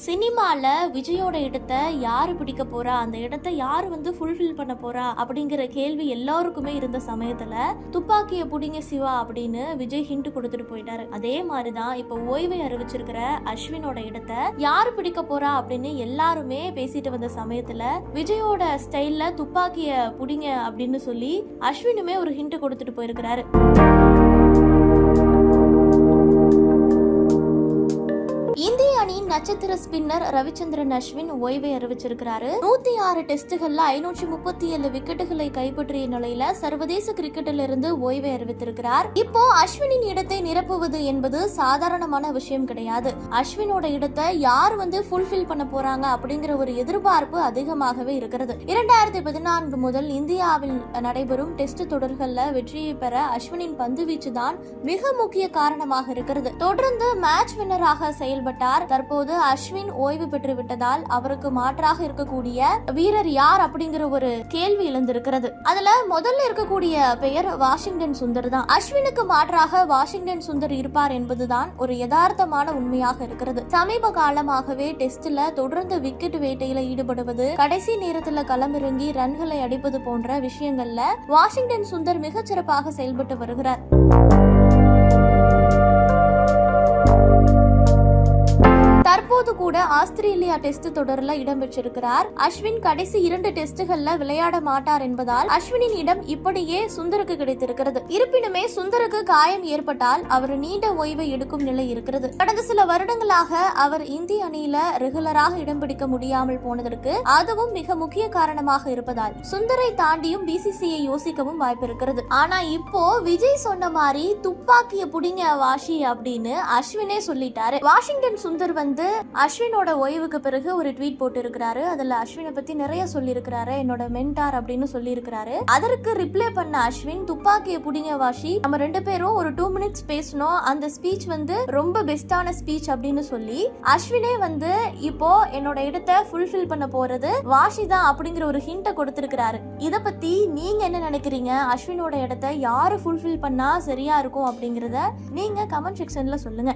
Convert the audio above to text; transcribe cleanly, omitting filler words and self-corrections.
சினிமால விஜயோட இடத்தை யாரு பிடிக்க போறா, அந்த இடத்தை யாரு ஃபுல்ஃபில் பண்ண போறா அப்படிங்கிற கேள்வி எல்லாருக்குமே இருந்த சமயத்துல துப்பாக்கிய புடிங்க சிவா அப்படின்னு விஜய் ஹிண்ட் கொடுத்துட்டு போயிட்டாரு. அதே மாதிரிதான் இப்ப ஓய்வை அறிவிச்சிருக்கிற அஸ்வினோட இடத்தை யாரு பிடிக்க போறா அப்படின்னு எல்லாருமே பேசிட்டு வந்த சமயத்துல விஜயோட ஸ்டைல்ல துப்பாக்கிய புடிங்க அப்படின்னு சொல்லி அஸ்வினுமே ஒரு ஹிண்ட் கொடுத்துட்டு போயிருக்கிறாரு. இந்திய அணியின் நட்சத்திர ஸ்பின்னர் ரவிச்சந்திரன் அஸ்வின் ஓய்வை அறிவிச்சிருக்கிறாரு. 106 டெஸ்டுகள்ல 537 விக்கெட்டுகளை கைப்பற்றிய நிலையில சர்வதேச கிரிக்கெட்டில் இருந்து ஓய்வை அறிவித்திருக்கிறார். இப்போ அஸ்வினின் இடத்தை நிரப்புவது என்பது சாதாரணமான விஷயம் கிடையாது. அஸ்வினோட இடத்தை யார் ஃபுல்ஃபில் பண்ண போறாங்க அப்படிங்கிற ஒரு எதிர்பார்ப்பு அதிகமாகவே இருக்கிறது. 2014 முதல் இந்தியாவில் நடைபெறும் டெஸ்ட் தொடர்கள்ல வெற்றியை பெற அஸ்வினின் பந்துவீச்சு தான் மிக முக்கிய காரணமாக இருக்கிறது. தொடர்ந்து மேட்ச் வின்னராக செயல்பட்டார். தற்போது அஸ்வின் ஓய்வு பெற்று விட்டதால் அவருக்கு மாற்றாக இருக்கக்கூடிய வீரர் யார் அப்படிங்கிற ஒரு கேள்வி எழுந்திருக்கிறது. அதுல முதல்ல இருக்கக்கூடிய பெயர் வாஷிங்டன் சுந்தர் தான். அஸ்வினுக்கு மாற்றாக வாஷிங்டன் சுந்தர் இருப்பார் என்பதுதான் ஒரு யதார்த்தமான உண்மையாக இருக்கிறது. சமீப காலமாகவே டெஸ்ட்ல தொடர்ந்து விக்கெட் வேட்டையில ஈடுபடுவது, கடைசி நேரத்துல களமிறங்கி ரன்களை அடிப்பது போன்ற விஷயங்கள்ல வாஷிங்டன் சுந்தர் மிகச் சிறப்பாக செயல்பட்டு வருகிறார். தற்போது கூட ஆஸ்திரேலியா டெஸ்ட் தொடர்ல இடம்பெற்றிருக்கிறார். அஸ்வின் கடைசி 2 டெஸ்டுகள்ல விளையாட மாட்டார் என்பதால் அஸ்வினின் இடம் இப்படியே சுந்தருக்கு கிடைத்திருக்கிறது. இருப்பினுமே சுந்தருக்கு காயம் ஏற்பட்டால் அவர் நீண்ட ஓய்வை எடுக்கும் நிலை இருக்கிறது. கடந்த சில வருடங்களாக அவர் இந்திய அணியில ரெகுலராக இடம் பிடிக்க முடியாமல் போனதற்கு அதுவும் மிக முக்கிய காரணமாக இருப்பதால் சுந்தரை தாண்டியும் பிசிசிஐ யோசிக்கவும் வாய்ப்பு இருக்கிறது. ஆனா இப்போ விஜய் சொன்ன மாதிரி துப்பாக்கிய புடிங்க வாஷி அப்படின்னு அஸ்வினே சொல்லிட்டாரு. வாஷிங்டன் சுந்தர் அஸ்வினோட ஓய்வுக்கு பிறகு ஒரு ட்வீட் போட்டு இருக்கிறாரு. அதுல அஸ்வினை பத்தி நிறைய சொல்லி இருக்கிறாரு. என்னோட மென்டார் அப்படின்னு சொல்லி இருக்கிறாரு. அதற்கு ரிப்ளை பண்ண அஸ்வின் துப்பாக்கிய புடிங்க வாஷி, நம்ம 2 பேரும் ஒரு 2 மினிட்ஸ் பேசணும், அந்த ஸ்பீச் ரொம்ப பெஸ்டான ஸ்பீச் அப்படின்னு சொல்லி அஸ்வினே இப்போ என்னோட இடத்தை ஃபுல்ஃபில் பண்ண போறது வாஷி தான் அப்படிங்கிற ஒரு ஹிண்ட கொடுத்திருக்கிறாரு. இத பத்தி நீங்க என்ன நினைக்கிறீங்க? அஸ்வினோட இடத்தை யாரு ஃபுல்ஃபில் பண்ணா சரியா இருக்கும் அப்படிங்கறத நீங்க கமெண்ட் செக்ஷன்ல சொல்லுங்க.